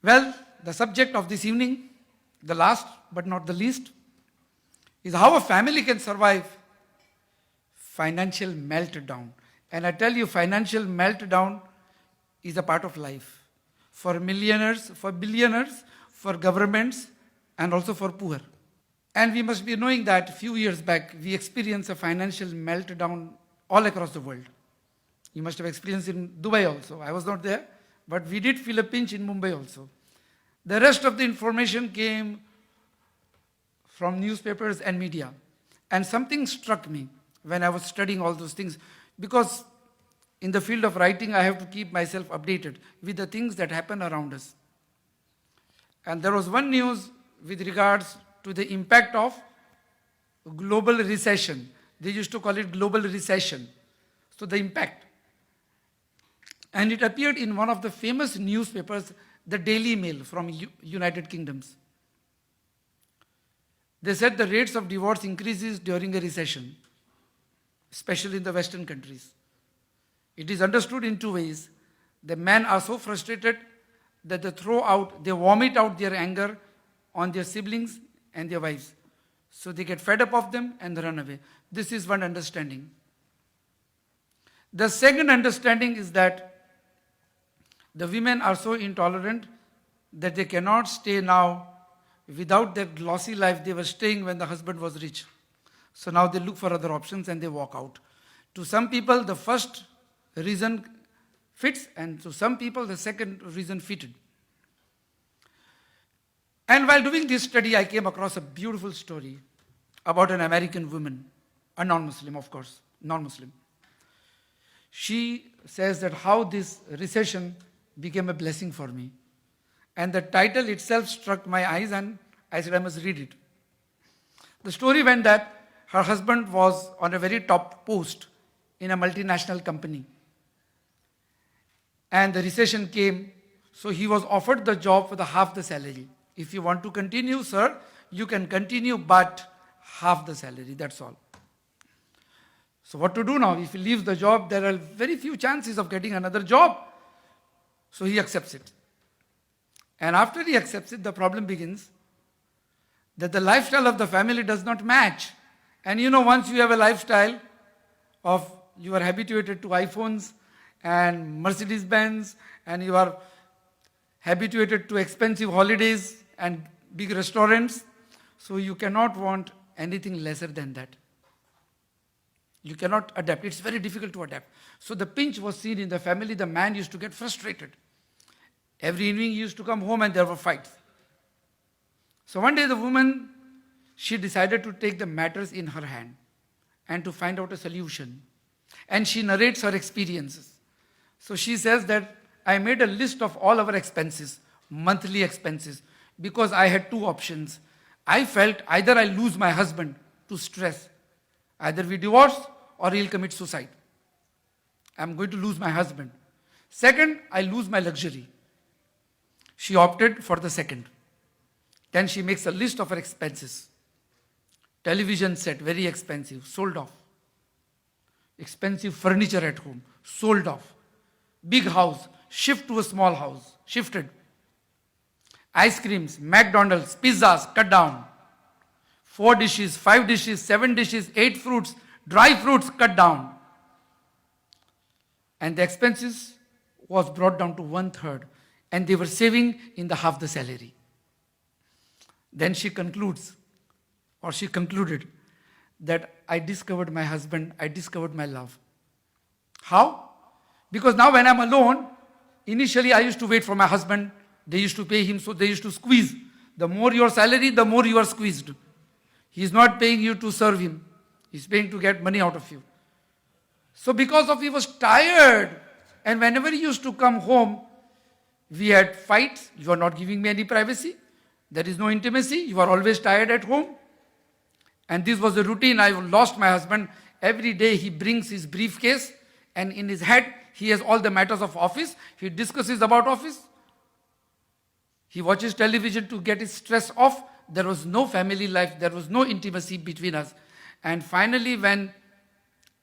Well, the subject of this evening, the last but not the least, is how a family can survive financial meltdown. And I tell you, financial meltdown is a part of life. For millionaires, for billionaires, for governments, and also for poor. And we must be knowing that a few years back, we experienced a financial meltdown all across the world. You must have experienced it in Dubai also. I was not there, but we did feel a pinch in Mumbai also. The rest of the information came from newspapers and media. And something struck me when I was studying all those things, because in the field of writing, I have to keep myself updated with the things that happen around us. And there was one news with regards to the impact of global recession. They used to call it global recession. So the impact. And it appeared in one of the famous newspapers, the Daily Mail from United Kingdoms. They said the rates of divorce increases during a recession, especially in the Western countries. It is understood in two ways. The men are so frustrated that they vomit out their anger on their siblings and their wives. So they get fed up of them and they run away. This is one understanding. The second understanding is that the women are so intolerant that they cannot stay now without that glossy life they were staying when the husband was rich. So now they look for other options and they walk out. To some people, the first reason fits, and to some people, the second reason fitted. And while doing this study, I came across a beautiful story about an American woman, a non-Muslim, of course, non-Muslim. She says that how this recession became a blessing for me. And the title itself struck my eyes, and I said I must read it. The story went that her husband was on a very top post in a multinational company. And the recession came, so he was offered the job for half the salary. If you want to continue, sir, you can continue, but half the salary, that's all. So what to do now? If he leaves the job, there are very few chances of getting another job. So he accepts it. And after he accepts it, the problem begins that the lifestyle of the family does not match. And once you have a lifestyle of, you are habituated to iPhones and Mercedes-Benz, and you are habituated to expensive holidays and big restaurants, so you cannot want anything lesser than that. You cannot adapt. It's very difficult to adapt. So the pinch was seen in the family. The man used to get frustrated. Every evening he used to come home and there were fights. So one day the woman, she decided to take the matters in her hand and to find out a solution. And she narrates her experiences. So she says that I made a list of all our expenses, monthly expenses, because I had two options. I felt either I lose my husband to stress, either we divorce or he'll commit suicide. I'm going to lose my husband. Second, I lose my luxury. She opted for the second. Then she makes a list of her expenses. Television set, very expensive, sold off. Expensive furniture at home, sold off. Big house, shift to a small house, shifted. Ice creams, McDonald's, pizzas, cut down. 4 dishes, 5 dishes, 7 dishes, 8 fruits, dry fruits, cut down. And the expenses was brought down to 1/3. And they were saving in the half the salary. Then she concluded that I discovered my husband, I discovered my love. How? Because now when I'm alone, initially I used to wait for my husband, they used to pay him, so they used to squeeze. The more your salary, the more you are squeezed. He's not paying you to serve him. He's paying to get money out of you. So because of he was tired, and whenever he used to come home, we had fights. You are not giving me any privacy. There is no intimacy. You are always tired at home. And this was the routine. I lost my husband. Every day he brings his briefcase, and in his head he has all the matters of office. He discusses about office. He watches television to get his stress off. There was no family life. There was no intimacy between us. And finally, when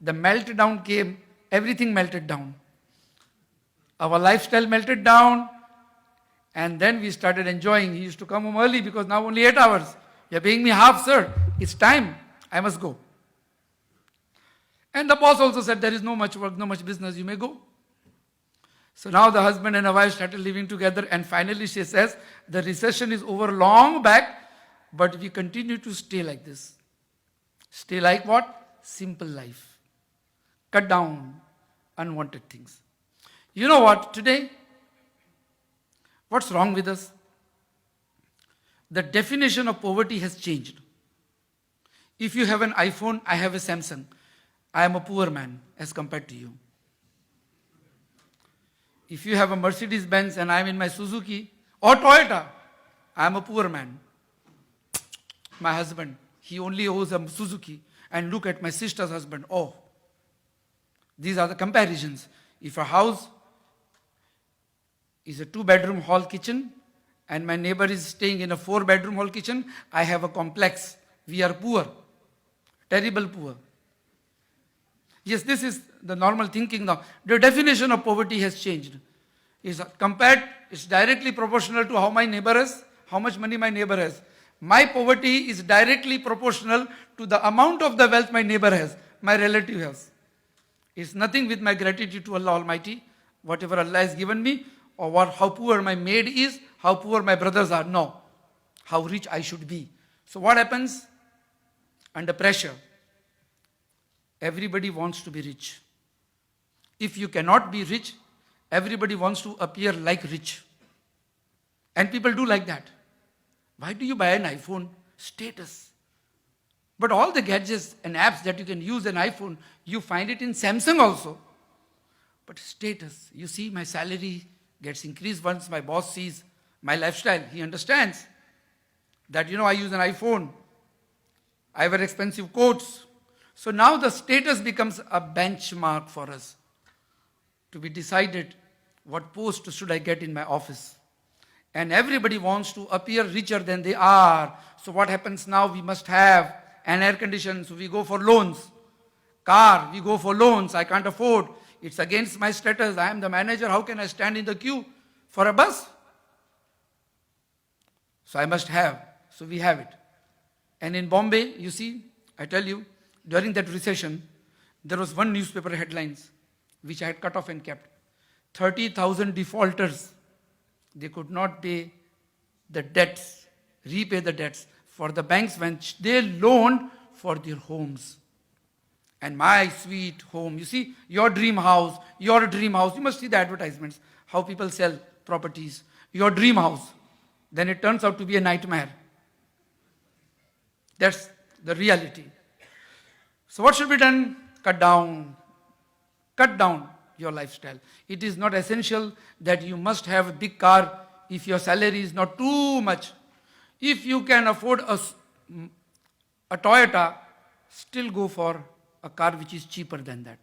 the meltdown came, everything melted down. Our lifestyle melted down, And then we started enjoying. He used to come home early because now only 8 hours. You're paying me half, sir. It's time. I must go. And the boss also said, there is no much work, no much business, you may go. So now the husband and the wife started living together, and finally she says, the recession is over long back, but we continue to stay like this. Stay like what? Simple life. Cut down unwanted things. You know what? Today, what's wrong with us? The definition of poverty has changed. If you have an iPhone, I have a Samsung. I am a poor man as compared to you. If you have a Mercedes Benz and I am in my Suzuki or Toyota, I am a poor man. My husband, he only owns a Suzuki. And look at my sister's husband. Oh, these are the comparisons. If a house is a 2-bedroom hall kitchen and my neighbor is staying in a 4-bedroom hall kitchen, I have a complex. We are poor. Terrible poor. Yes, this is the normal thinking now. The definition of poverty has changed. It's directly proportional to how my neighbor has, how much money my neighbor has. My poverty is directly proportional to the amount of the wealth my neighbor has, my relative has. It's nothing with my gratitude to Allah Almighty, whatever Allah has given me, or how poor my maid is, how poor my brothers are. No, how rich I should be. So what happens? Under pressure, everybody wants to be rich. If you cannot be rich, everybody wants to appear like rich. And people do like that. Why do you buy an iPhone? Status. But all the gadgets and apps that you can use an iPhone, you find it in Samsung also. But status, you see, my salary gets increased once my boss sees my lifestyle. He understands that, I use an iPhone. I wear expensive coats. So now the status becomes a benchmark for us to be decided what post should I get in my office. And everybody wants to appear richer than they are. So what happens now? We must have an air condition, so we go for loans. Car, we go for loans. I can't afford. It's against my status. I am the manager. How can I stand in the queue for a bus? So I must have. So we have it. And in Bombay, you see, I tell you, during that recession, there was one newspaper headlines which I had cut off and kept. 30,000 defaulters. They could not pay the debts, repay the debts for the banks when they loaned for their homes. And my sweet home, you see, your dream house, you must see the advertisements, how people sell properties, your dream house. Then it turns out to be a nightmare. That's the reality. So what should be done? Cut down your lifestyle. It is not essential that you must have a big car if your salary is not too much. If you can afford a Toyota, still go for a car which is cheaper than that.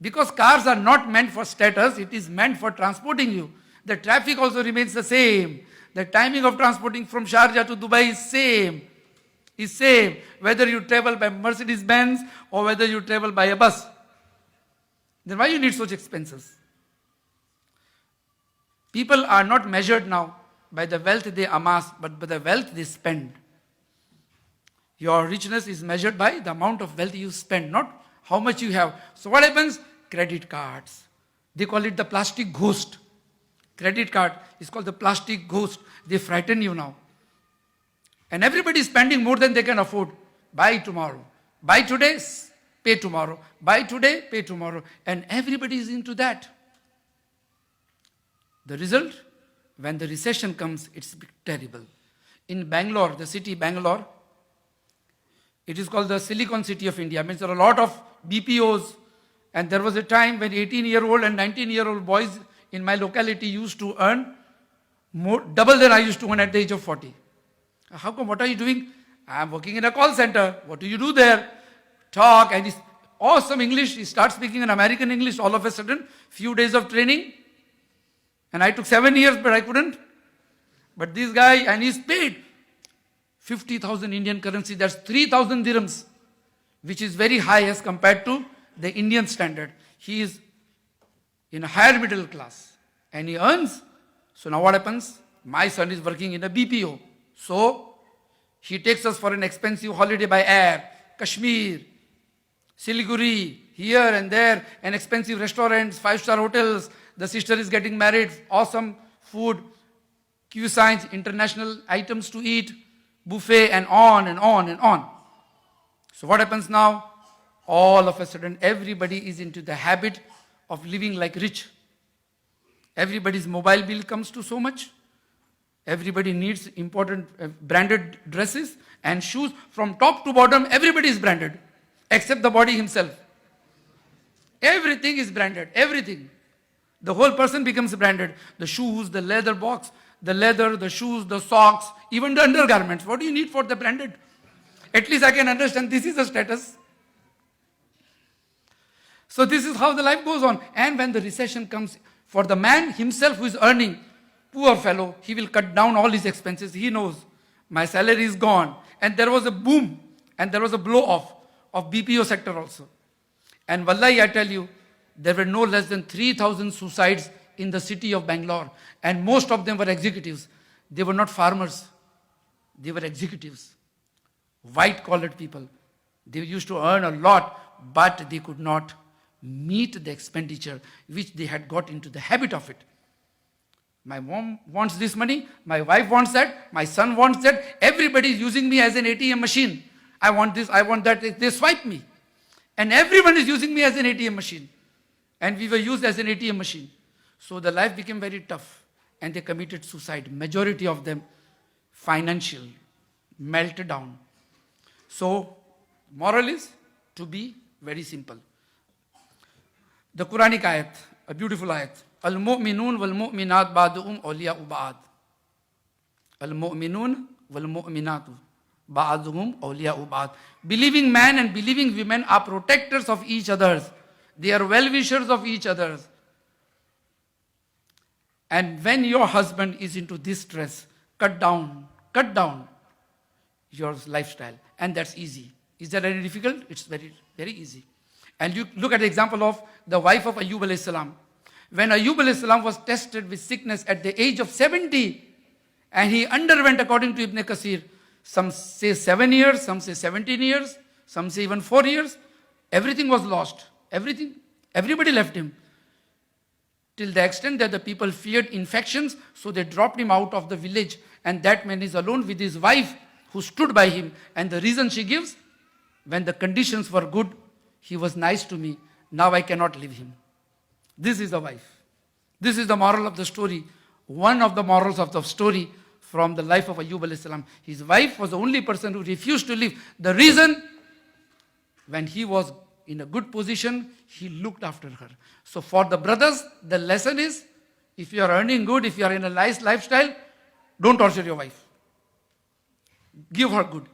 Because cars are not meant for status, it is meant for transporting you. The traffic also remains the same. The timing of transporting from Sharjah to Dubai is same, whether you travel by Mercedes Benz or whether you travel by a bus. Then why you need such expenses? People are not measured now by the wealth they amass, but by the wealth they spend. Your richness is measured by the amount of wealth you spend, not how much you have. So what happens? Credit cards. They call it the plastic ghost. Credit card is called the plastic ghost. They frighten you now. And everybody is spending more than they can afford. Buy tomorrow. Buy today, pay tomorrow. Buy today, pay tomorrow. And everybody is into that. The result, when the recession comes, it's terrible. In Bangalore, the city Bangalore, it is called the Silicon City of India. Means there are a lot of BPOs. And there was a time when 18-year-old and 19-year-old boys in my locality used to earn double than I used to earn at the age of 40. How come? What are you doing? I am working in a call center. What do you do there? Talk. And he's awesome English. He starts speaking an American English all of a sudden. Few days of training. And I took 7 years, but I couldn't. But this guy, and he's paid 50,000 Indian currency. That's 3,000 dirhams, which is very high as compared to the Indian standard. He is in a higher middle class. And he earns So now what happens? My son is working in a BPO. So he takes us for an expensive holiday by air, Kashmir, Siliguri, here and there, and expensive restaurants, 5-star hotels. The sister is getting married, awesome food, cuisines, international items to eat, buffet, and on and on and on. So what happens now? All of a sudden, everybody is into the habit of living like rich. Everybody's mobile bill comes to so much. Everybody needs important branded dresses and shoes. From top to bottom, everybody is branded, except the body himself. Everything is branded, everything. The whole person becomes branded. The shoes, the leather box, the leather, the shoes, the socks, even the undergarments. What do you need for the branded? At least I can understand this is the status. So this is how the life goes on. And when the recession comes, for the man himself who is earning, poor fellow, he will cut down all his expenses. He knows my salary is gone. And there was a boom and there was a blow off of BPO sector also. And wallahi, I tell you, there were no less than 3,000 suicides in the city of Bangalore. And most of them were executives. They were not farmers. They were executives. White-collared people. They used to earn a lot, but they could not meet the expenditure which they had got into the habit of it. My mom wants this money, my wife wants that, my son wants that, everybody is using me as an ATM machine. I want this, I want that, they swipe me. And everyone is using me as an ATM machine. And we were used as an ATM machine. So the life became very tough and they committed suicide. Majority of them financial, meltdown. So moral is to be very simple. The Quranic ayat, a beautiful ayat. Al-mu'minun wal-mu'minat ba'duhum awliya'u ba'd. Al-mu'minun wal-mu'minatu ba'duhum awliya'u ba'd. Believing man and believing women are protectors of each other. They are well-wishers of each other. And when your husband is into distress, cut down your lifestyle. And that's easy. Is that very difficult? It's very, very easy. And you look at the example of the wife of Ayyub alayhi salam. When Ayyub alayhi salam was tested with sickness at the age of 70, and he underwent, according to Ibn Kathir, some say 7 years, some say 17 years, some say even 4 years, everything was lost. Everything. Everybody left him. Till the extent that the people feared infections, so they dropped him out of the village. And that man is alone with his wife, who stood by him. And the reason she gives, when the conditions were good, he was nice to me. Now I cannot leave him. This is the wife. This is the moral of the story. One of the morals of the story from the life of Ayyub alayhi salam. His wife was the only person who refused to leave. The reason, when he was in a good position, he looked after her. So for the brothers, the lesson is, if you are earning good, if you are in a nice lifestyle, don't torture your wife. Give her good,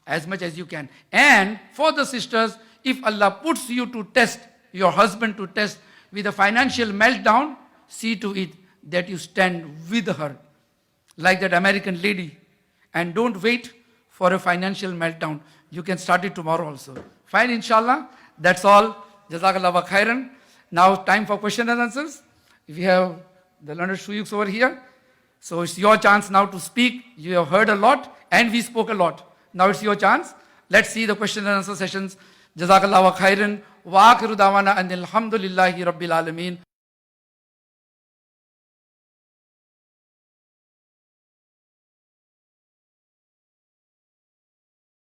as much as you can. And for the sisters, if Allah puts you to test, your husband to test with a financial meltdown, see to it that you stand with her, like that American lady. And don't wait for a financial meltdown. You can start it tomorrow also. Fine, inshallah. That's all. Jazakallah wa khairan. Now time for question and answers. We have the learned shuyukhs over here. So it's your chance now to speak. You have heard a lot and we spoke a lot. Now it's your chance. Let's see the question and answer sessions. Jazakallah wa khairan. Wa akhiru dawana and alhamdulillahi rabbil alameen.